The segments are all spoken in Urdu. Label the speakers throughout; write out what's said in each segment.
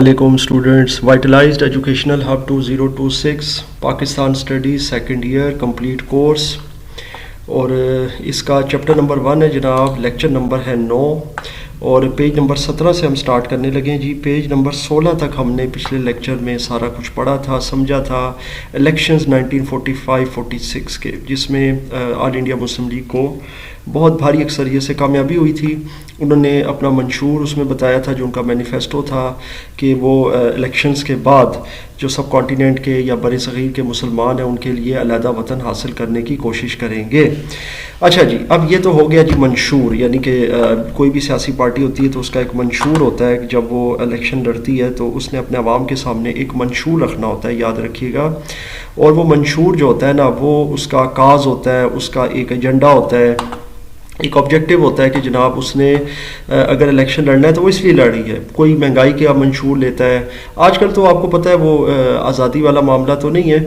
Speaker 1: Alaikum students, Vitalized Educational Hub 2026 Pakistan studies second year complete course, اور اس کا چیپٹر نمبر 1 ہے جناب، لیکچر نمبر ہے 9 اور پیج نمبر 17 سے ہم سٹارٹ کرنے لگے ہیں جی۔ پیج نمبر 16 تک ہم نے پچھلے لیکچر میں سارا کچھ پڑھا تھا، سمجھا تھا الیکشنز 1945-46 کے، جس میں آل انڈیا مسلم لیگ کو بہت بھاری اکثریت سے کامیابی ہوئی تھی۔ انہوں نے اپنا منشور اس میں بتایا تھا، جو ان کا مینیفیسٹو تھا، کہ وہ الیکشنز کے بعد جو سب کانٹیننٹ کے یا بر صغیر کے مسلمان ہیں ان کے لیے علیحدہ وطن حاصل کرنے کی کوشش کریں گے۔ اچھا جی، اب یہ تو ہو گیا جی منشور، یعنی کہ کوئی بھی سیاسی پارٹی ہوتی ہے تو اس کا ایک منشور ہوتا ہے، جب وہ الیکشن لڑتی ہے تو اس نے اپنے عوام کے سامنے ایک منشور رکھنا ہوتا ہے، یاد رکھیے گا۔ اور وہ منشور جو ہوتا ہے نا، وہ اس کا کاز ہوتا ہے، اس کا ایک ایجنڈا ہوتا ہے، ایک آبجیکٹیو ہوتا ہے کہ جناب اس نے اگر الیکشن لڑنا ہے تو وہ اس لیے لڑ رہی ہے۔ کوئی مہنگائی کا منشور لیتا ہے، آج کل تو آپ کو پتہ ہے وہ آزادی والا معاملہ تو نہیں ہے،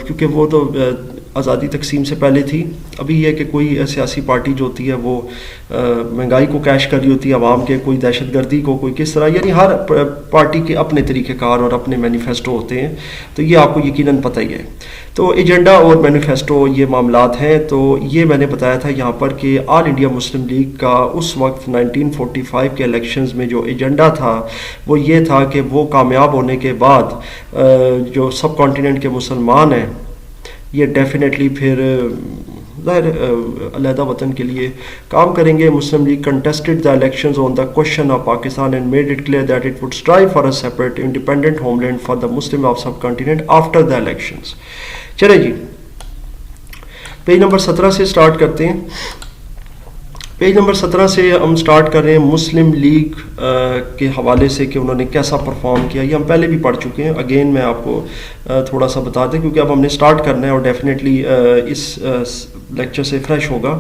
Speaker 1: کیونکہ وہ تو آزادی تقسیم سے پہلے تھی۔ ابھی یہ کہ کوئی سیاسی پارٹی جو ہوتی ہے وہ مہنگائی کو کیش کر رہی ہوتی ہے عوام کے، کوئی دہشت گردی کو، کوئی کس طرح، یعنی ہر پارٹی کے اپنے طریقہ کار اور اپنے مینیفیسٹو ہوتے ہیں، تو یہ آپ کو یقیناً پتہ ہی ہے۔ تو ایجنڈا اور مینیفیسٹو یہ معاملات ہیں۔ تو یہ میں نے بتایا تھا یہاں پر کہ آل انڈیا مسلم لیگ کا اس وقت 1945 کے الیکشنز میں جو ایجنڈا تھا وہ یہ تھا کہ وہ کامیاب ہونے کے بعد جو سب کانٹیننٹ کے مسلمان ہیں یہ ڈیفینیٹلی پھر ظاہر علیحدہ وطن کے لیے کام کریں گے۔ Muslim League contested the elections on the question of Pakistan and made it clear that it would strive for a separate independent homeland for the Muslim of subcontinent after the elections. چلے جی، پیج نمبر 17 سے سٹارٹ کرتے ہیں۔ پیج نمبر 17 سے ہم سٹارٹ کر رہے ہیں مسلم لیگ کے حوالے سے کہ انہوں نے کیسا پرفارم کیا۔ یہ ہم پہلے بھی پڑھ چکے ہیں، اگین میں آپ کو تھوڑا سا بتا دیں، کیونکہ اب ہم نے سٹارٹ کرنا ہے اور ڈیفینیٹلی اس لیکچر سے فریش ہوگا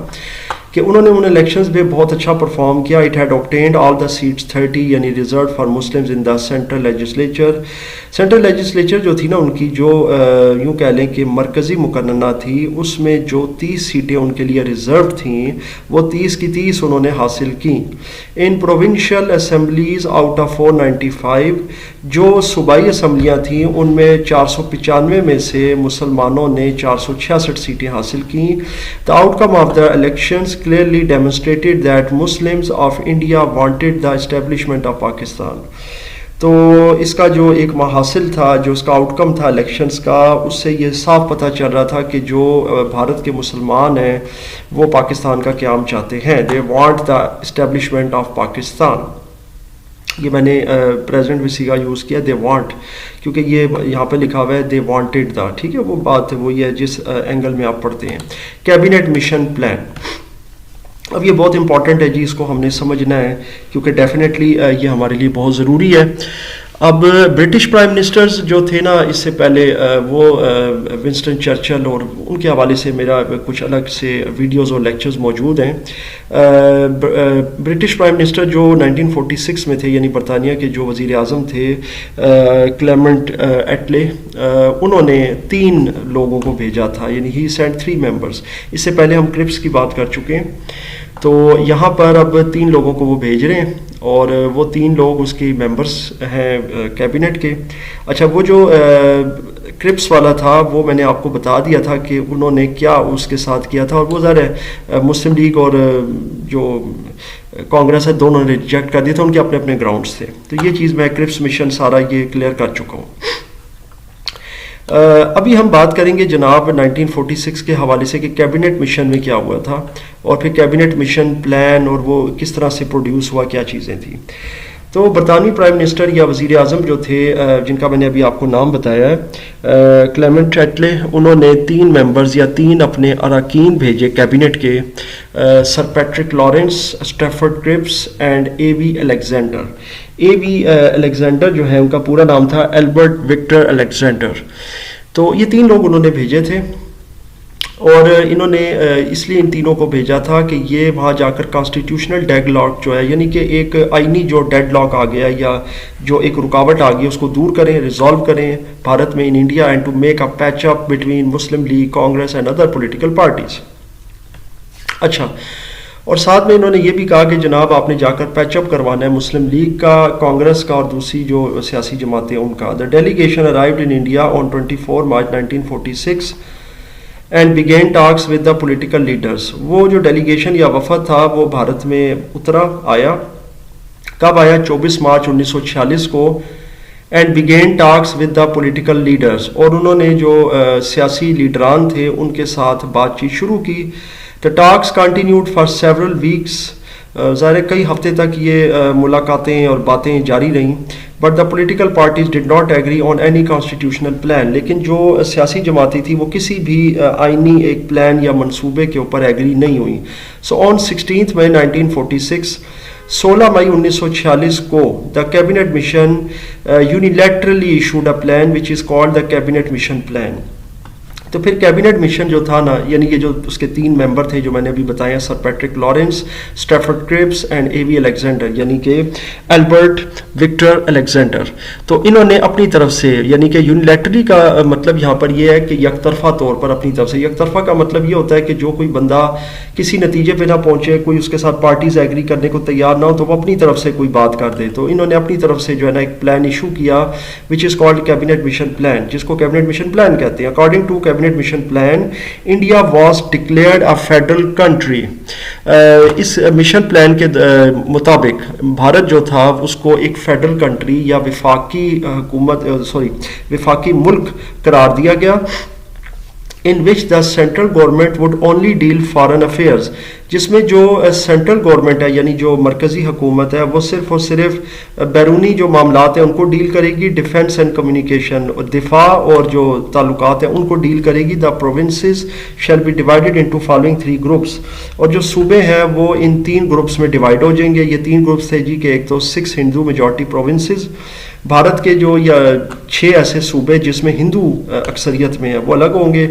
Speaker 1: کہ انہوں نے ان الیکشنز میں بہت اچھا پرفارم کیا۔ It had obtained all the seats 30 یعنی reserve for Muslims in the central legislature. Central legislature جو تھی نا ان کی، جو یوں کہہ لیں کہ مرکزی مقننہ تھی، اس میں جو 30 سیٹیں ان کے لیے ریزرو تھیں وہ 30 کی 30 انہوں نے حاصل کیں۔ ان پروونشل اسمبلیز آؤٹ آف 495، جو صوبائی اسمبلیاں تھیں ان میں 495 میں سے مسلمانوں نے 466 سیٹیں حاصل کیں۔ The outcome of the elections clearly demonstrated that Muslims of India wanted the establishment of Pakistan۔ تو اس کا جو ایک محاصل تھا، جو اس کا آؤٹ کم تھا الیکشنز کا، اس سے یہ صاف پتہ چل رہا تھا کہ جو بھارت کے مسلمان ہیں وہ پاکستان کا قیام چاہتے ہیں۔ They want the establishment of Pakistan۔ یہ میں نے پریزنٹ بھی صیغہ یوز کیا، دے وانٹ، کیونکہ یہ یہاں پہ لکھا ہوا ہے دے وانٹڈ دا، ٹھیک ہے، وہ بات وہ یہ ہے جس اینگل میں آپ پڑھتے ہیں۔ کیبنٹ مشن پلان، اب یہ بہت امپورٹنٹ ہے جی، اس کو ہم نے سمجھنا ہے کیونکہ ڈیفینیٹلی یہ ہمارے لیے بہت ضروری ہے۔ اب برٹش پرائم منسٹرز جو تھے نا اس سے پہلے، وہ ونسٹن چرچل، اور ان کے حوالے سے میرا کچھ الگ سے ویڈیوز اور لیکچرز موجود ہیں۔ برٹش پرائم منسٹر جو 1946 میں تھے، یعنی برطانیہ کے جو وزیر اعظم تھے کلیمنٹ ایٹلے، انہوں نے 3 لوگوں کو بھیجا تھا، یعنی ہی سینٹ 3 ممبرز۔ اس سے پہلے ہم کرپس کی بات کر چکے ہیں، تو یہاں پر اب 3 لوگوں کو وہ بھیج رہے ہیں، اور وہ 3 لوگ اس کی ممبرز ہیں کیبنٹ کے۔ اچھا، وہ جو کرپس والا تھا وہ میں نے آپ کو بتا دیا تھا کہ انہوں نے کیا اس کے ساتھ کیا تھا، اور وہ ظاہر ہے مسلم لیگ اور جو کانگریس ہے دونوں نے ریجیکٹ کر دیا تھا، ان کے اپنے اپنے گراؤنڈز تھے۔ تو یہ چیز میں کرپس مشن سارا یہ کلیئر کر چکا ہوں۔ ابھی ہم بات کریں گے جناب 1946 کے حوالے سے کہ کیبنٹ مشن میں کیا ہوا تھا، اور پھر کیبنٹ مشن پلان اور وہ کس طرح سے پروڈیوس ہوا، کیا چیزیں تھیں۔ تو برطانوی پرائم منسٹر یا وزیر اعظم جو تھے، جن کا میں نے ابھی آپ کو نام بتایا ہے، کلیمنٹ ایٹلے، انہوں نے 3 ممبرز یا 3 اپنے اراکین بھیجے کیبنٹ کے، sir Patrick Lawrence, Stafford Cripps and A V Alexander. A V Alexander جو ہے ان کا پورا نام تھا ایلبرٹ وکٹر الیگزینڈر۔ تو یہ 3 لوگ انہوں نے بھیجے تھے، اور انہوں نے اس لیے ان تینوں کو بھیجا تھا کہ یہ وہاں جا کر کانسٹیٹیوشنل ڈیڈ لاک جو ہے، یعنی کہ ایک آئینی جو ڈیڈ لاک آ گیا یا جو ایک رکاوٹ آ گئی، اس کو دور کریں، ریزالو کریں بھارت میں in India, and to make a patch up between Muslim League, Congress and other political parties. اچھا، اور ساتھ میں انہوں نے یہ بھی کہا کہ جناب آپ نے جا کر پیچ اپ کروانا ہے مسلم لیگ کا، کانگریس کا اور دوسری جو سیاسی جماعتیں ان کا. The delegation arrived in India on 24 March 1946 and begin talks with the political leaders. وہ جو ڈیلیگیشن یا وفد تھا وہ بھارت میں اترا، آیا. کب آیا؟ 24 مارچ 1946 کو. And begin talks with the political leaders, اور انہوں نے جو سیاسی لیڈران تھے ان کے ساتھ بات چیت شروع کی. The talks continued for several weeks. ظاہر کئی ہفتے تک یہ ملاقاتیں اور باتیں جاری رہیں. But the political parties did not agree on any constitutional plan. لیکن جو سیاسی جماعتیں تھی وہ کسی بھی آئینی ایک پلان یا منصوبے کے اوپر ایگری نہیں ہوئی. So on 16 May 1946 16 مئی 1946 کو the cabinet mission unilaterally issued a plan which is called the cabinet mission plan. تو پھر کیبنٹ مشن جو تھا نا، یعنی کہ جو اس کے 3 ممبر تھے جو میں نے ابھی بتایا، sir Patrick Lawrence, Stafford Cripps and A V Alexander, یعنی کہ البرٹ وکٹر الیگزینڈر. تو انہوں نے اپنی طرف سے، یعنی کہ یونیلیٹری کا مطلب یہاں پر یہ ہے کہ یک طرفہ طور پر اپنی طرف سے. یک طرفہ کا مطلب یہ ہوتا ہے کہ جو کوئی بندہ کسی نتیجے پہ نہ پہنچے، کوئی اس کے ساتھ پارٹیز ایگری کرنے کو تیار نہ ہو، تو وہ اپنی طرف سے کوئی بات کر دے. تو انہوں نے اپنی طرف سے جو ہے نا ایک پلان ایشو کیا which is called cabinet mission plan, جس کو کیبنٹ مشن پلان کہتے ہیں. According to cabinet mission plan India was declared a federal country. اس مشن پلان کے مطابق بھارت جو تھا اس کو ایک فیڈرل کنٹری یا وفاقی حکومت وفاقی ملک قرار دیا گیا. in which the central government would only deal foreign affairs، جس میں جو سینٹرل گورنمنٹ ہے یعنی جو مرکزی حکومت ہے وہ صرف اور صرف بیرونی جو معاملات ہیں ان کو ڈیل کرے گی. ڈیفنس اینڈ کمیونیکیشن، دفاع اور جو تعلقات ہیں ان کو ڈیل کرے گی. The provinces shall be divided into following 3 groups, اور جو صوبے ہیں وہ ان 3 گروپس میں ڈیوائڈ ہو جائیں گے. یہ 3 گروپس تھے جی، کہ ایک تو 6 ہندو میجورٹی پروونسز، بھارت کے جو یا 6 ایسے صوبے جس میں ہندو اکثریت میں ہیں وہ الگ ہوں گے.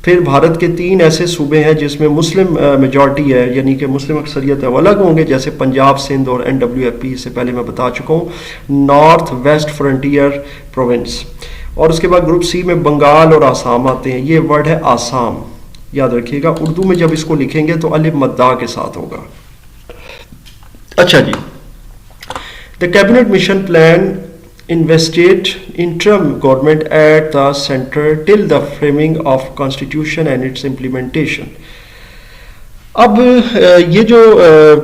Speaker 1: پھر بھارت کے 3 ایسے صوبے ہیں جس میں مسلم میجورٹی ہے یعنی کہ مسلم اکثریت ہے، وہ الگ ہوں گے، جیسے پنجاب، سندھ اور NWFP، اس سے پہلے میں بتا چکا ہوں، نارتھ ویسٹ فرنٹیئر پروونس. اور اس کے بعد گروپ سی میں بنگال اور آسام آتے ہیں. یہ ورڈ ہے آسام، یاد رکھیے گا. اردو میں جب اس کو لکھیں گے تو الف مدّا کے ساتھ ہوگا. اچھا جی، the cabinet mission plan invested interim government at the center till the framing of constitution and its implementation. اب یہ جو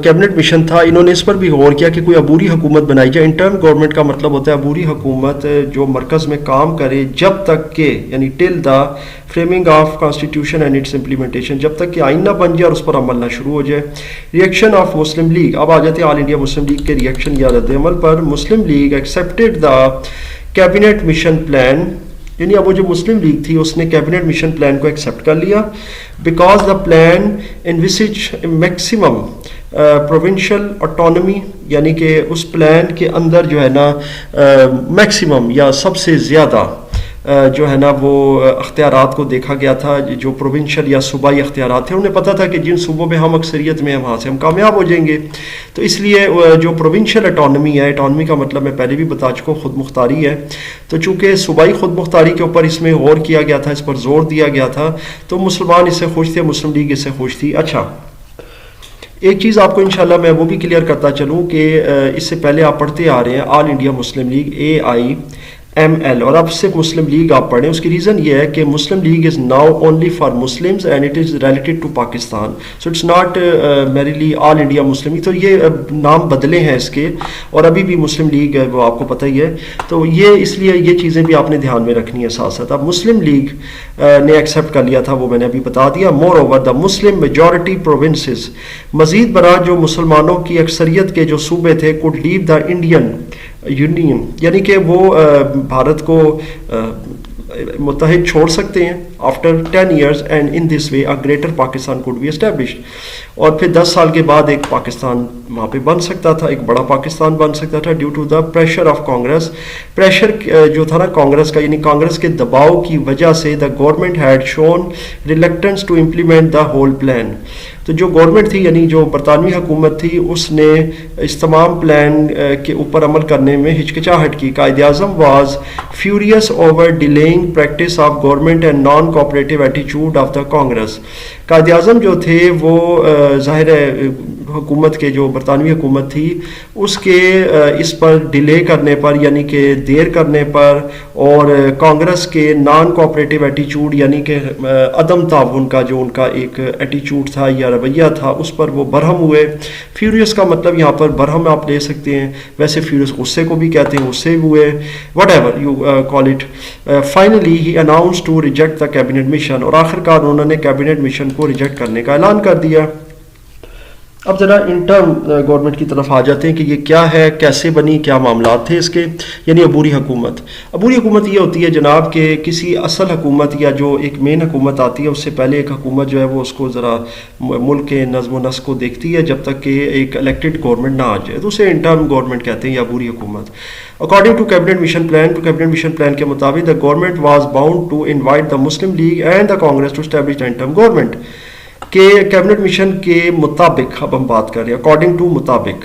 Speaker 1: کیبنٹ مشن تھا انہوں نے اس پر بھی غور کیا کہ کوئی عبوری حکومت بنائی جائے. انٹرم گورنمنٹ کا مطلب ہوتا ہے عبوری حکومت جو مرکز میں کام کرے جب تک کہ، یعنی till the framing of constitution and its implementation, جب تک کہ آئین نہ بن جائے اور اس پر عمل نہ شروع ہو جائے. ریئیکشن آف مسلم لیگ، اب آ جاتے ہیں آل انڈیا مسلم لیگ کے ریئیکشن یا رد عمل پر. Muslim League accepted the cabinet mission plan, یعنی اب وہ جو مسلم لیگ تھی اس نے کیبنٹ مشن پلان کو ایکسیپٹ کر لیا. Because the plan envisaged maximum provincial autonomy, یعنی کہ اس پلان کے اندر جو ہے نا میکسیمم یا سب سے زیادہ جو ہے نا وہ اختیارات کو دیکھا گیا تھا. جو پروونشل یا صوبائی اختیارات تھے انہیں پتہ تھا کہ جن صوبوں میں ہم اکثریت میں ہیں وہاں سے ہم کامیاب ہو جائیں گے. تو اس لیے جو پروونشل اٹانومی ہے، اٹانومی کا مطلب میں پہلے بھی بتا چکا ہوں خود مختاری ہے، تو چونکہ صوبائی خود مختاری کے اوپر اس میں غور کیا گیا تھا، اس پر زور دیا گیا تھا، تو مسلمان اس سے خوش تھے، مسلم لیگ اس سے خوش تھی. اچھا، ایک چیز آپ کو انشاءاللہ میں وہ بھی کلیئر کرتا چلوں کہ اس سے پہلے آپ پڑھتے آ رہے ہیں آل انڈیا مسلم لیگ AIML، اور اب صرف مسلم لیگ آپ پڑھیں. اس کی ریزن یہ ہے کہ Muslim League is now only for Muslims and it is related to Pakistan, so it's not merely All India Muslim League. تو یہ نام بدلے ہیں اس کے، اور ابھی بھی مسلم لیگ ہے وہ آپ کو پتہ ہی ہے. تو یہ اس لیے یہ چیزیں بھی آپ نے دھیان میں رکھنی ہے ساتھ ساتھ. اب مسلم لیگ نے ایکسیپٹ کر لیا تھا، وہ میں نے ابھی بتا دیا. مور over the Muslim majority provinces, مزید برآں جو مسلمانوں کی اکثریت کے جو صوبے تھے، could leave the Indian union, یعنی کہ وہ بھارت کو متحد چھوڑ سکتے ہیں after 10 years and in this way a greater Pakistan could be established. اور پھر 10 سال کے بعد ایک پاکستان وہاں پہ بن سکتا تھا، ایک بڑا پاکستان بن سکتا تھا due to the pressure of Congress. Pressure جو تھا نا کانگریس کا، یعنی کانگریس کے دباؤ کی وجہ سے the government had shown reluctance to implement the whole plan. تو جو گورنمنٹ تھی یعنی جو برطانوی حکومت تھی اس نے اس تمام پلان کے اوپر عمل کرنے میں ہچکچاہٹ کی. Quaid Azam was furious over dealing winning practice of government and non-cooperative attitude of the Congress. Quaid Azam جو تھے وہ ظاہر ہے حکومت کے جو برطانوی حکومت تھی اس کے اس پر ڈیلے کرنے پر یعنی کہ دیر کرنے پر اور کانگریس کے نان کوآپریٹو ایٹیچیوڈ یعنی کہ عدم تعاون کا جو ان کا ایک ایٹیچیوڈ تھا یا رویہ تھا اس پر وہ برہم ہوئے. فیوریس کا مطلب یہاں پر برہم آپ لے سکتے ہیں, ویسے فیوریس غصے کو بھی کہتے ہیں, غصے ہوئے, whatever you call it. Finally he announce to reject the cabinet mission, اور آخر کار انہوں نے کیبنٹ مشن کو ریجیکٹ کرنے کا اعلان کر دیا. اب ذرا انٹرم گورنمنٹ کی طرف آ جاتے ہیں کہ یہ کیا ہے, کیسے بنی, کیا معاملات تھے اس کے. یعنی عبوری حکومت. عبوری حکومت یہ ہوتی ہے جناب کہ کسی اصل حکومت یا جو ایک مین حکومت آتی ہے اس سے پہلے ایک حکومت جو ہے وہ اس کو ذرا ملک کے نظم و نسق کو دیکھتی ہے جب تک کہ ایک الیکٹڈ گورنمنٹ نہ آ جائے, تو اسے انٹرم گورنمنٹ کہتے ہیں یا عبوری حکومت. According to cabinet mission plan, cabinet mission plan کے مطابق the government was bound to invite the Muslim League and the Congress to establish the interim government. کہ کیبنٹ مشن کے مطابق اب ہم بات کر رہے ہیں, اکارڈنگ ٹو مطابق,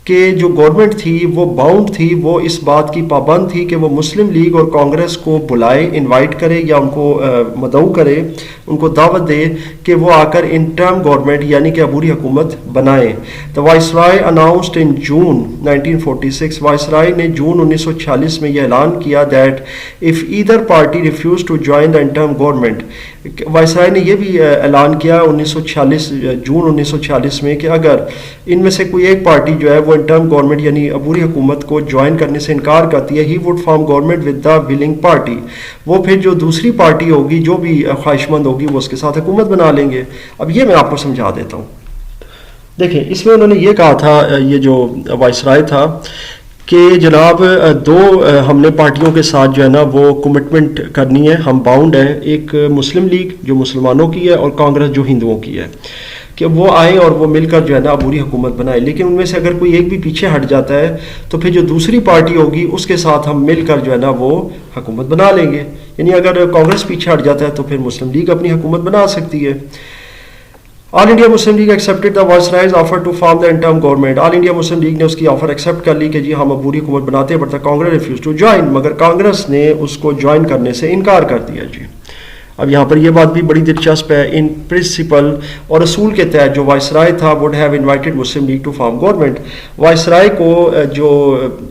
Speaker 1: کہ جو گورنمنٹ تھی وہ باؤنڈ تھی, وہ اس بات کی پابند تھی کہ وہ مسلم لیگ اور کانگریس کو بلائے, انوائٹ کرے یا ان کو مدعو کرے, ان کو دعوت دے کہ وہ آ کر انٹرم گورنمنٹ یعنی کہ عبوری حکومت بنائیں. The viceroy announced in June 1946, viceroy نے جون 1946 میں یہ اعلان کیا that if either party refuse to join the interim government. Viceroy نے یہ بھی اعلان کیا 1946 جون 1946 میں کہ اگر ان میں سے کوئی ایک پارٹی جو ہے وہ انٹرم گورنمنٹ یعنی عبوری حکومت کو جوائن کرنے سے انکار کرتی ہے, he would form government with the ولنگ party, وہ پھر جو دوسری پارٹی ہوگی جو بھی خواہش مند ہوگی وہ اس کے ساتھ حکومت بنا لیں گے. اب یہ میں آپ کو سمجھا دیتا ہوں. دیکھیں اس میں انہوں نے یہ کہا تھا, یہ جو وائسرائے تھا کہ جناب دو ہم نے پارٹیوں کے ساتھ جو ہے نا وہ کمٹمنٹ کرنی ہے, ہم باؤنڈ ہیں, ایک مسلم لیگ جو مسلمانوں کی ہے اور کانگریس جو ہندوؤں کی ہے, کہ وہ آئیں اور وہ مل کر جو ہے نا عبوری حکومت بنائے. لیکن ان میں سے اگر کوئی ایک بھی پیچھے ہٹ جاتا ہے تو پھر جو دوسری پارٹی ہوگی اس کے ساتھ ہم مل کر جو ہے نا وہ حکومت بنا لیں گے. یعنی اگر کانگریس پیچھے ہٹ جاتا ہے تو پھر مسلم لیگ اپنی حکومت بنا سکتی ہے. All India Muslim League accepted the viceroy's offer to form the interim government. All India Muslim League نے اس کی آفر ایکسیپٹ کر لی کہ جی ہم عبوری حکومت بناتے ہیں, but the Congress refuse to join, مگر کانگریس نے اس کو جوائن کرنے سے انکار کر دیا. جی اب یہاں پر یہ بات بھی بڑی دلچسپ ہے, ان پرنسپل اور اصول کے تحت جو وائسرائے تھا would have invited Muslim League to form government. Viceroy کو جو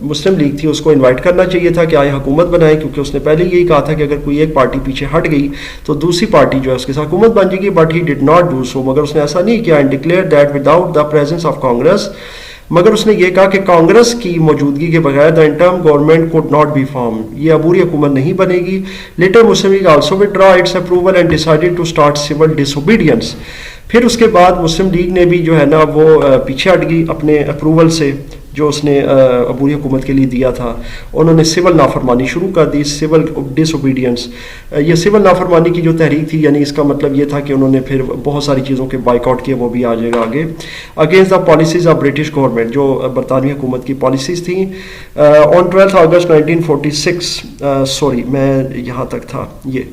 Speaker 1: مسلم لیگ تھی اس کو انوائٹ کرنا چاہیے تھا کہ آئے حکومت بنائے, کیونکہ اس نے پہلے یہی کہا تھا کہ اگر کوئی ایک پارٹی پیچھے ہٹ گئی تو دوسری پارٹی جو ہے اس کے ساتھ حکومت بن جائے گی. But he did not do so, مگر اس نے ایسا نہیں کیا. And declare that without the presence of Congress, مگر اس نے یہ کہا کہ کانگریس کی موجودگی کے بغیر the interim government could not be form, یہ عبوری حکومت نہیں بنے گی. Later Muslim League also withdrew its approval and decided to start civil disobedience. پھر اس کے بعد مسلم لیگ نے بھی جو ہے نا وہ پیچھے ہٹ گئی اپنے اپروول سے جو اس نے عبوری حکومت کے لیے دیا تھا. انہوں نے سول نافرمانی شروع کر دی, سول ڈس اوبیڈینس. یہ سول نافرمانی کی جو تحریک تھی یعنی اس کا مطلب یہ تھا کہ انہوں نے پھر بہت ساری چیزوں کے بائک آؤٹ کیے, وہ بھی آ جائے گا آگے. Against the policies of British government, جو برطانوی حکومت کی پالیسیز تھیں. آن 12 اگست 1946 سوری میں یہاں تک تھا یہ.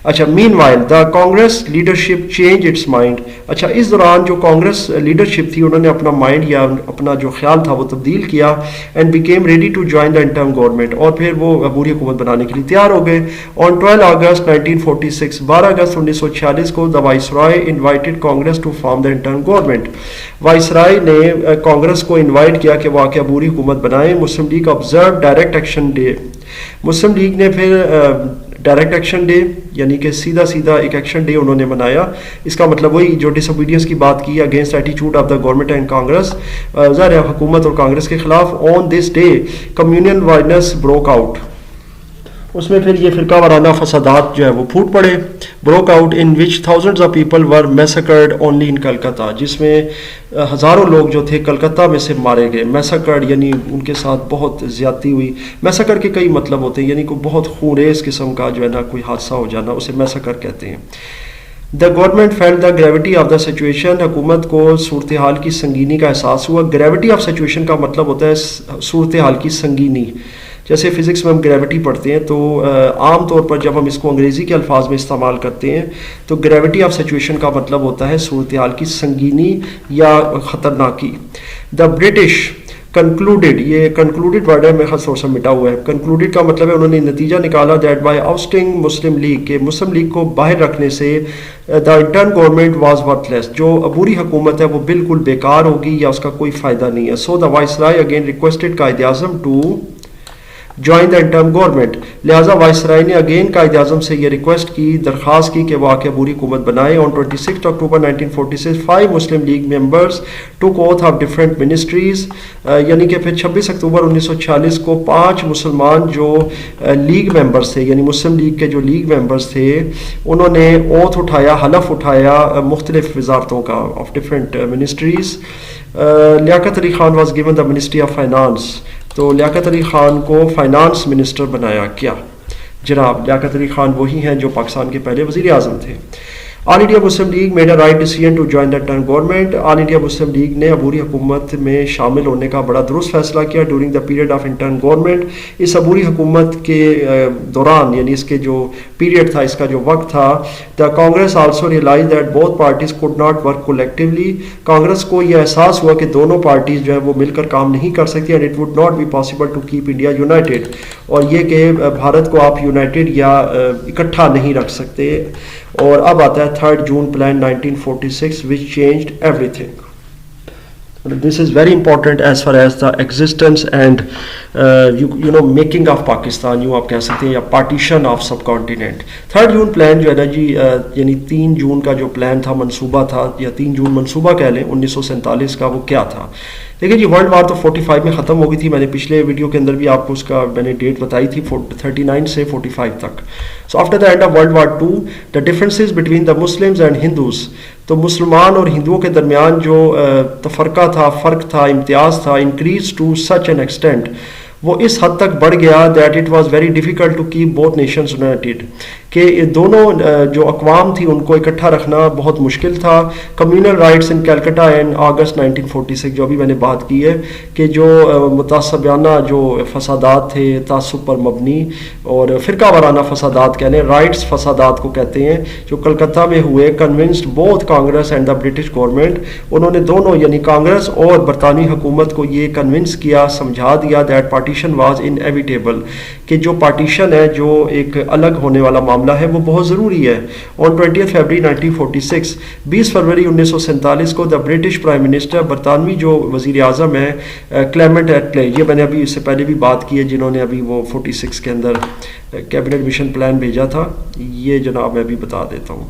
Speaker 1: اچھا, meanwhile the Congress leadership change its mind. اچھا, اس دوران جو کانگریس لیڈرشپ تھی انہوں نے اپنا مائنڈ یا اپنا جو خیال تھا وہ تبدیل کیا. And became ready to join the interim government, اور پھر وہ عبوری حکومت بنانے کے لیے تیار ہو گئے. آن 12 اگست 1946 12 اگست 1946 کو the viceroy invited Congress to form the interim government. Viceroy نے کانگریس کو انوائٹ کیا کہ وہ آ کے عبوری حکومت بنائیں. Muslim League observe direct action day. Muslim League نے پھر ڈائریکٹ ایکشن ڈے یعنی کہ سیدھا سیدھا ایک ایکشن ڈے انہوں نے منایا. اس کا مطلب وہی جو ڈس اوبیڈینس کی بات کی اگینسٹ ایٹیچیوڈ of the government and Congress, ظاہر حکومت اور کانگریس کے خلاف. On this day communal violence broke out. اس میں پھر یہ فرقہ وارانہ فسادات جو ہے وہ پھوٹ پڑے. Broke out in which thousands of people were massacred only in Calcutta, جس میں ہزاروں لوگ جو تھے کلکتہ میں سے مارے گئے. میسکرڈ یعنی ان کے ساتھ بہت زیادتی ہوئی. میسکر کے کئی مطلب ہوتے ہیں, یعنی کوئی بہت خونریز قسم کا جو ہے نا کوئی حادثہ ہو جانا, اسے میسکر کہتے ہیں. The government field the gravity of the situation. حکومت کو صورتحال کی سنگینی کا احساس ہوا. گریوٹی آف سچویشن کا مطلب ہوتا ہے صورتحال کی سنگینی. جیسے فزکس میں ہم گریوٹی پڑھتے ہیں تو عام طور پر جب ہم اس کو انگریزی کے الفاظ میں استعمال کرتے ہیں تو گریوٹی آف سچویشن کا مطلب ہوتا ہے صورتحال کی سنگینی یا خطرناکی. دا برٹش کنکلوڈیڈ، یہ کنکلوڈیڈ ورڈ ہے، میرے خیال تھوڑا سا مٹا ہوا ہے. کنکلوڈیڈ کا مطلب ہے انہوں نے نتیجہ نکالا دیٹ بائی آؤسٹنگ مسلم لیگ، کہ مسلم لیگ کو باہر رکھنے سے دا انٹرن گورنمنٹ واز ورتھ لیس، جو عبوری حکومت ہے وہ بالکل بیکار ہوگی یا اس کا کوئی فائدہ نہیں ہے. So the viceroy again requested Quaid Azam to join the interim government, لہٰذا وائسرائے نے اگین قائد اعظم سے یہ ریکویسٹ کی، درخواست کی کہ وہ آ کے عبوری حکومت بنائے. آن 26 اکتوبر 1946 5 مسلم لیگ ممبرس ٹوک اوتھ آف ڈفرینٹ منسٹریز، یعنی کہ پھر 26 اکتوبر 1946 کو 5 مسلمان جو لیگ ممبرس تھے، یعنی مسلم لیگ کے جو لیگ ممبرس تھے، انہوں نے اوتھ اٹھایا، حلف اٹھایا مختلف وزارتوں کا of different ministries. Liaquat Ali Khan was given the ministry of finance, تو لیاقت علی خان کو فائنانس منسٹر بنایا کیا؟ جناب لیاقت علی خان وہی ہیں جو پاکستان کے پہلے وزیر اعظم تھے. All India Muslim League made a right decision to join the interim government, All India Muslim League نے عبوری حکومت میں شامل ہونے کا بڑا درست فیصلہ کیا during the period of interim government. اس عبوری حکومت کے دوران، یعنی اس کے جو پیریڈ تھا، اس کا جو وقت تھا، the Congress also realize that both parties could not work collectively, Congress کو یہ احساس ہوا کہ دونوں پارٹیز جو ہے وہ مل کر کام نہیں کر سکتی، and it would not be possible to keep India united, اور یہ کہ بھارت کو آپ یونائٹیڈ یا اکٹھا نہیں رکھ سکتے. اور اب آتا ہے 3 June plan 1946 which changed everything. This is very important as far as the existence and you know making of Pakistan، یوں آپ کہہ سکتے ہیں، یا partition of subcontinent. 3 June plan جو ہے نا جی، یعنی 3 جون کا جو پلان تھا، منصوبہ تھا، یا 3 جون منصوبہ کہہ لیں 1947 کا، وہ کیا تھا؟ دیکھیں جی، ورلڈ وار تو 45 میں ختم ہو گئی تھی. میں نے پچھلے ویڈیو کے اندر بھی آپ کو اس کا میں نے ڈیٹ بتائی تھی، 39 سے 45 تک. So after the end of world war 2 the differences between the Muslims and Hindus, تو مسلمان اور ہندوؤں کے درمیان جو تفرقہ تھا، فرق تھا، امتیاز تھا، increase to such an extent, وہ اس حد تک بڑھ گیا that it was very difficult to keep both nations united, کہ دونوں جو اقوام تھی ان کو اکٹھا رکھنا بہت مشکل تھا. کمیونل رائٹس ان کیلکٹا ان اگست 1946، جو ابھی میں نے بات کی ہے، کہ جو متعصبانہ جو فسادات تھے، تعصب پر مبنی اور فرقہ وارانہ فسادات کہنے، رائٹس فسادات کو کہتے ہیں، جو کلکتہ میں ہوئے، convinced both Congress and the British government, انہوں نے دونوں یعنی کانگریس اور برطانوی حکومت کو یہ کنونس کیا، سمجھا دیا دیٹ پارٹیشن واز انیویٹیبل، کہ جو پارٹیشن ہے، جو ایک الگ ہونے والا معاملہ ہے، وہ بہت ضروری ہے. آن 20 فروری 1946، 20 فروری 1947 کو دا برٹش پرائم منسٹر، برطانوی جو وزیر اعظم ہے، کلیمنٹ ایٹلے، یہ میں نے ابھی اس سے پہلے بھی بات کی ہے، جنہوں نے ابھی وہ 46 کے اندر کیبنٹ مشن پلان بھیجا تھا، یہ جناب میں بھی بتا دیتا ہوں.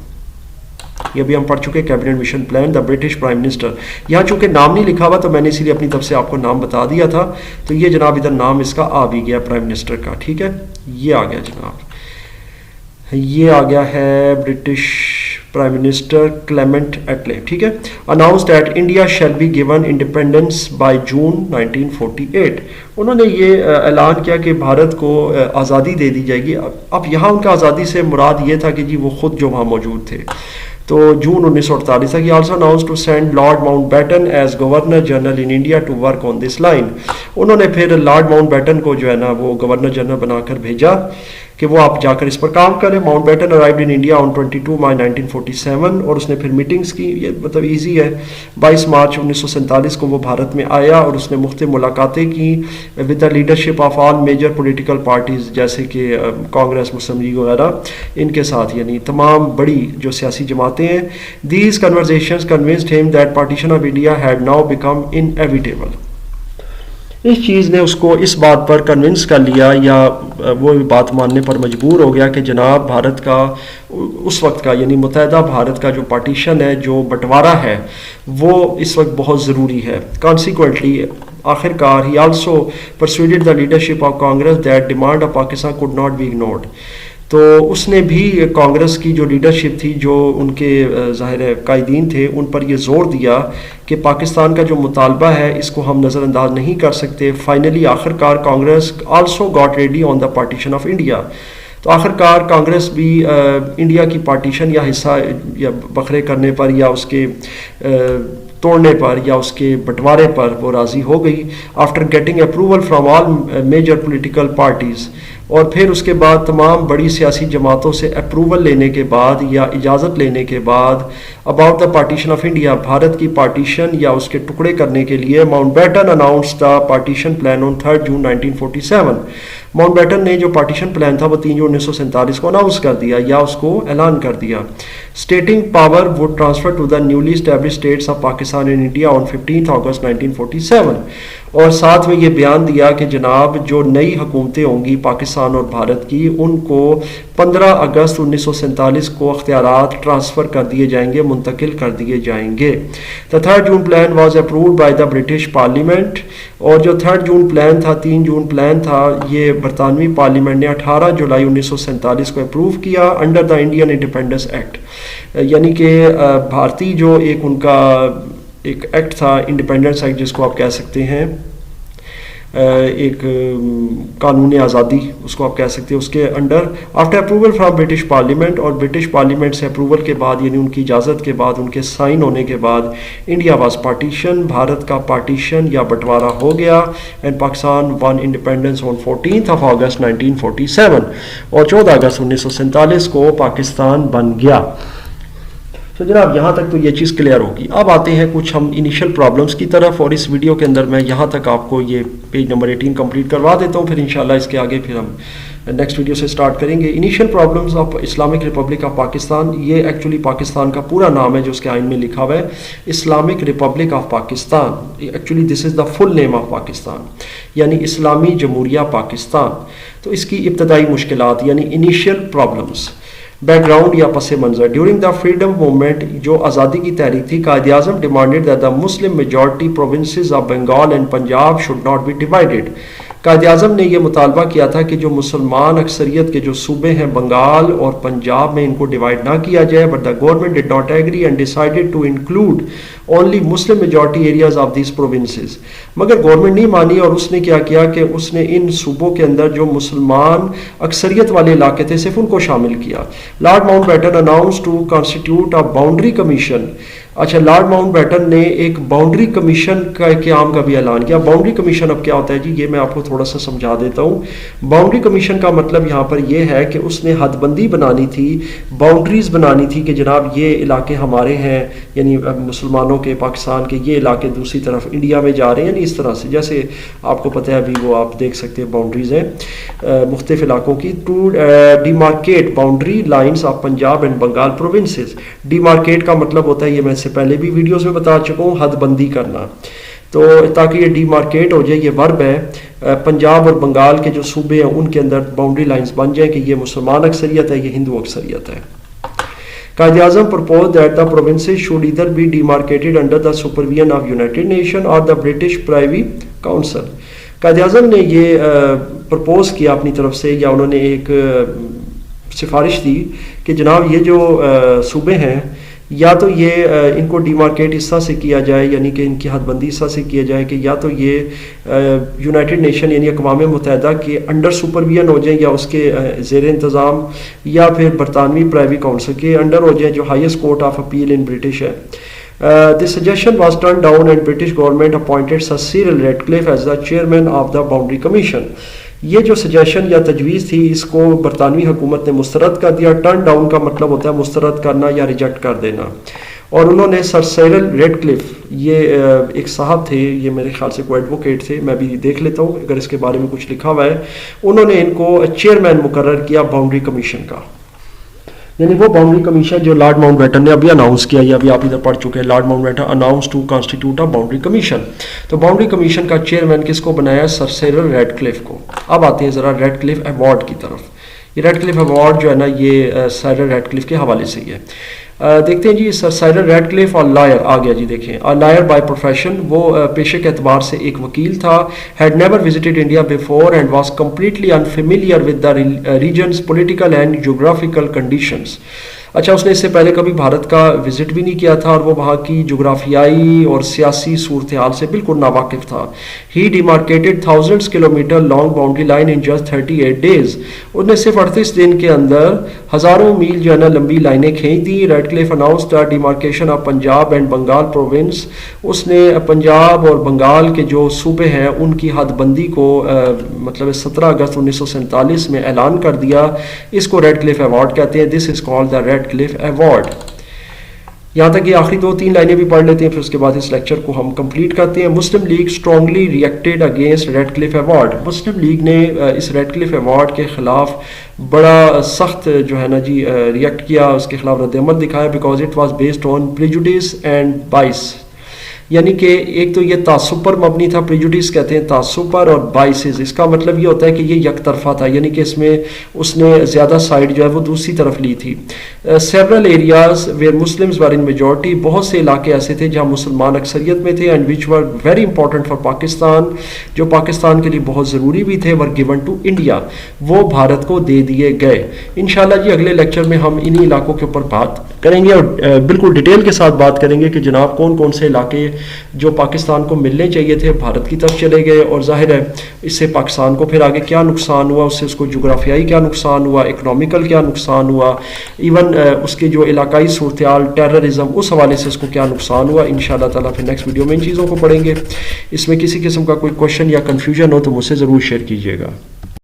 Speaker 1: یہ بھی ہم پڑھ چکے cabinet mission plan, the British prime minister. یہاں چونکہ نام نہیں لکھا ہوا تو میں نے اسی لیے اپنی طرف سے آپ کو نام بتا دیا تھا، تو یہ جناب ادھر نام اس کا آ بھی گیا پرائم منسٹر کا. ٹھیک ہے، یہ آ گیا جناب، یہ آ گیا ہے British prime minister Clement Attlee. ٹھیک ہے، announce that India shall be given independence by June 1948. انہوں نے یہ اعلان کیا کہ بھارت کو آزادی دے دی جائے گی. اب یہاں ان کا آزادی سے مراد یہ تھا کہ جی وہ خود جو وہاں موجود تھے، تو جون 1948 تک. یہ also announce to send lord Mountbatten as governor general in India to work on this line. انہوں نے پھر لارڈ ماؤنٹ بیٹن کو جو ہے نا وہ گورنر جنرل بنا کر بھیجا کہ وہ آپ جا کر اس پر کام کریں. Mountbatten arrived in India on 22 May 1947، اور اس نے پھر میٹنگز کی. یہ مطلب ایزی ہے، 22 مارچ 1947 کو وہ بھارت میں آیا اور اس نے مختلف ملاقاتیں کی with the leadership of all major political parties, جیسے کہ کانگریس، مسلم لیگ وغیرہ، ان کے ساتھ، یعنی تمام بڑی جو سیاسی جماعتیں ہیں. These conversations convinced him that partition of India had now become inevitable. اس چیز نے اس کو اس بات پر کنونس کر لیا، یا وہ بات ماننے پر مجبور ہو گیا کہ جناب بھارت کا اس وقت کا، یعنی متحدہ بھارت کا جو پارٹیشن ہے، جو بٹوارا ہے، وہ اس وقت بہت ضروری ہے. کانسیکوینٹلی آخر کار ہی also persuaded the leadership of Congress that demand of Pakistan could not be ignored. تو اس نے بھی کانگریس کی جو لیڈرشپ تھی، جو ان کے ظاہر قائدین تھے، ان پر یہ زور دیا کہ پاکستان کا جو مطالبہ ہے اس کو ہم نظر انداز نہیں کر سکتے. فائنلی آخر کار Congress also got ready on the partition of India. تو آخر کار کانگریس بھی انڈیا کی پارٹیشن یا حصہ یا بکھرے کرنے پر، یا اس کے توڑنے پر، یا اس کے بٹوارے پر وہ راضی ہو گئی. After getting approval from all major political parties, اور پھر اس کے بعد تمام بڑی سیاسی جماعتوں سے اپروول لینے کے بعد یا اجازت لینے کے بعد about the partition of India, Bharat کی پارٹیشن یا اس کے ٹکڑے کرنے کے لیے Mountbatten announce the partition plan on 3 June 1947. ماؤنٹ بیٹن نے جو پارٹیشن پلان تھا وہ 3 جون 1947 کو اناؤنس کر دیا یا اس کو اعلان کر دیا. Stating power would transfer to the newly establish states of Pakistan and India on 15 August 1947. اور ساتھ میں یہ بیان دیا کہ جناب جو نئی حکومتیں ہوں گی پاکستان اور بھارت کی، ان کو 15 اگست 1947 کو اختیارات ٹرانسفر کر دیے جائیں گے، منتقل کر دیے جائیں گے. The 3 June plan was approved by the British parliament. اور جو 3 جون پلان تھا، 3 جون پلان تھا، یہ برطانوی پارلیمنٹ نے 18 جولائی 1947 کو اپروو کیا under the Indian independence act. یعنی کہ بھارتی جو ایک ان کا ایک ایکٹ تھا، انڈیپینڈنس ایکٹ جس کو آپ کہہ سکتے ہیں، ایک قانون آزادی اس کو آپ کہہ سکتے ہیں، اس کے under after approval from British parliament, اور برٹش پارلیمنٹ سے اپروول کے بعد یعنی ان کی اجازت کے بعد، ان کے سائن ہونے کے بعد، انڈیا واز پارٹیشن، بھارت کا پارٹیشن یا بٹوارا ہو گیا. اینڈ پاکستان ون انڈیپینڈنس آن 14 اگست 1947، اور 14 اگست 1947 کو پاکستان بن گیا. تو جناب یہاں تک تو یہ چیز کلیئر ہوگی. اب آتے ہیں کچھ ہم انیشیل پرابلمس کی طرف، اور اس ویڈیو کے اندر میں یہاں تک آپ کو یہ پیج نمبر 18 کمپلیٹ کروا دیتا ہوں، پھر انشاءاللہ اس کے آگے پھر ہم نیکسٹ ویڈیو سے سٹارٹ کریں گے. Initial problems of Islamic republic of Pakistan, یہ ایکچولی پاکستان کا پورا نام ہے جو اس کے آئین میں لکھا ہوا ہے، Islamic republic of Pakistan. Actually this is the full name of Pakistan, یعنی اسلامی جمہوریہ پاکستان. تو اس کی ابتدائی مشکلات یعنی انیشیل پرابلمس. بیک گراؤنڈ یا پس منظر. ڈیورنگ دا فریڈم موومنٹ، جو آزادی کی تحریک تھی، Quaid Azam demanded that the Muslim majority provinces of Bengal and Punjab should not be divided. Quaid Azam نے یہ مطالبہ کیا تھا کہ جو مسلمان اکثریت کے جو صوبے ہیں بنگال اور پنجاب میں، ان کو ڈیوائڈ نہ کیا جائے. But the government did not agree and decided to include only Muslim majority areas of these provinces. مگر گورنمنٹ نہیں مانی، اور اس نے کیا کیا کہ اس نے ان صوبوں کے اندر جو مسلمان اکثریت والے علاقے تھے صرف ان کو شامل کیا. Lord Mountbatten announce to constitute a boundary commission. اچھا، لارڈ ماؤنٹ بیٹن نے ایک باؤنڈری کمیشن کا قیام کا بھی اعلان کیا. باؤنڈری کمیشن اب کیا ہوتا ہے جی، یہ میں آپ کو تھوڑا سا سمجھا دیتا ہوں. باؤنڈری کمیشن کا مطلب یہاں پر یہ ہے کہ اس نے حد بندی بنانی تھی، باؤنڈریز بنانی تھی کہ جناب یہ علاقے ہمارے ہیں، یعنی مسلمانوں کے، پاکستان کے، یہ علاقے دوسری طرف انڈیا میں جا رہے ہیں. یعنی اس طرح سے جیسے آپ کو پتہ ہے ابھی وہ آپ دیکھ سکتے ہیں باؤنڈریز ہیں مختلف علاقوں کی. To demarcate boundary lines of Punjab and Bengal provinces. Demarcate کا مطلب ہوتا ہے، یہ میں سے پہلے بھی ویڈیوز میں بتا چکا ہوں، حد بندی کرنا. تو تاکہ یہ ڈی مارکیٹ ہو جائے، یہ ورب ہے، پنجاب اور بنگال کے جو صوبے ہیں ان کے اندر باؤنڈری لائنز بن جائیں کہ یہ مسلمان اکثریت ہے، یہ ہندو اکثریت ہے. Quaid Azam propose that the provinces should either be demarcated under the supervision of united nation or the British privy council. قائد اعظم نے یہ پرپوز کیا اپنی طرف سے، یا انہوں نے ایک سفارش دی کہ جناب یہ جو صوبے ہیں، یا تو یہ ان کو ڈیمارکیٹ اس طرح سے کیا جائے، یعنی کہ ان کی حد بندی اس طرح سے کیا جائے کہ یا تو یہ یونائٹڈ نیشن یعنی اقوام متحدہ کے انڈر سپرویژن ہو جائیں یا اس کے زیر انتظام، یا پھر برطانوی پرائیوی کاؤنسل کے انڈر ہو جائیں جو highest court of appeal in British ہے. This suggestion was turned down and British government appointed Sir Cyril Ratcliffe as the chairman of the Boundary Commission. یہ جو سجیشن یا تجویز تھی اس کو برطانوی حکومت نے مسترد کر دیا. ٹرن ڈاؤن کا مطلب ہوتا ہے مسترد کرنا یا ریجیکٹ کر دینا. اور انہوں نے سر سیرل ریڈکلف، یہ ایک صاحب تھے، یہ میرے خیال سے کوئی ایڈوکیٹ تھے، میں بھی دیکھ لیتا ہوں اگر اس کے بارے میں کچھ لکھا ہوا ہے. انہوں نے ان کو چیئرمین مقرر کیا باؤنڈری کمیشن کا. یعنی وہ باؤنڈری کمیشن جو لارڈ ماؤنٹ بیٹن نے ابھی اناؤنس کیا، یا ابھی آپ ادھر پڑھ چکے ہیں، Lord Mountbatten announce to constitute a boundary commission. تو باؤنڈری کمیشن کا چیئرمین کس کو بنایا؟ سر سیرل ریڈکلف کو. اب آتے ہیں ذرا ریڈکلف ایوارڈ کی طرف. یہ ریڈکلف ایوارڈ جو ہے نا، یہ سیرل ریڈکلف کے حوالے سے ہی ہے. دیکھتے ہیں جی، سر سائرل ریڈکلف اور لائر آ گیا جی. دیکھیں، لائر بائی پروفیشن، وہ پیشے کے اعتبار سے ایک وکیل تھا. Had never visited India before and was completely unfamiliar with the regions political and geographical conditions. اچھا اس نے اس سے پہلے کبھی بھارت کا وزٹ بھی نہیں کیا تھا اور وہ وہاں کی جغرافیائی اور سیاسی صورتحال سے بالکل ناواقف تھا. He demarcated thousands kilometre long boundary line in just 38 days. انہوں نے صرف 38 دن کے اندر ہزاروں میل جو ہے نا لمبی لائنیں کھینچ دی. Radcliffe announced demarcation of Punjab and Bengal province. اس نے پنجاب اور بنگال کے جو صوبے ہیں ان کی حد بندی کو مطلب 17 اگست 1947 میں اعلان کر دیا. اس کو ریڈ کلف ایوارڈ کہتے ہیں. This is called the Radcliffe award. یہاں تک یہ آخری 2-3 لائنیں بھی پڑھ لیتے ہیں پھر اس کے بعد اس لیکچر کو ہم کمپلیٹ کرتے ہیں. Muslim League strongly reacted against Radcliffe award. Muslim League نے اس ریڈ کلف ایوارڈ کے خلاف بڑا سخت جو ہے نا جی ریئیکٹ کیا, اس کے خلاف رد عمل دکھایا, because it was based on prejudice and bias. یعنی کہ ایک تو یہ تعصب پر مبنی تھا, پریجوڈس کہتے ہیں تعصب پر, اور بائسز اس کا مطلب یہ ہوتا ہے کہ یہ یک طرفہ تھا, یعنی کہ اس میں اس نے زیادہ سائڈ جو ہے وہ دوسری طرف لی تھی. Several areas where Muslims were in majority, بہت سے علاقے ایسے تھے جہاں مسلمان اکثریت میں تھے, and which were very important for Pakistan, جو پاکستان کے لیے بہت ضروری بھی تھے, ور گیون ٹو انڈیا, وہ بھارت کو دے دیے گئے. انشاءاللہ جی اگلے لیکچر میں ہم انہی علاقوں کے اوپر بات کریں گے اور بالکل ڈیٹیل کے ساتھ بات کریں گے کہ جناب کون کون سے علاقے جو پاکستان کو ملنے چاہیے تھے بھارت کی طرف چلے گئے, اور ظاہر ہے اس سے پاکستان کو پھر آگے کیا نقصان ہوا, اس سے اس کو جغرافیائی کیا نقصان ہوا, اکنامیکل کیا نقصان ہوا, ایون اس کے جو علاقائی صورتحال ٹیررزم اس حوالے سے اس کو کیا نقصان ہوا. انشاءاللہ تعالیٰ پھر نیکسٹ ویڈیو میں ان چیزوں کو پڑھیں گے. اس میں کسی قسم کا کوئی کوشچن یا کنفیوژن ہو تو مجھ سے ضرور شیئر کیجیے گا.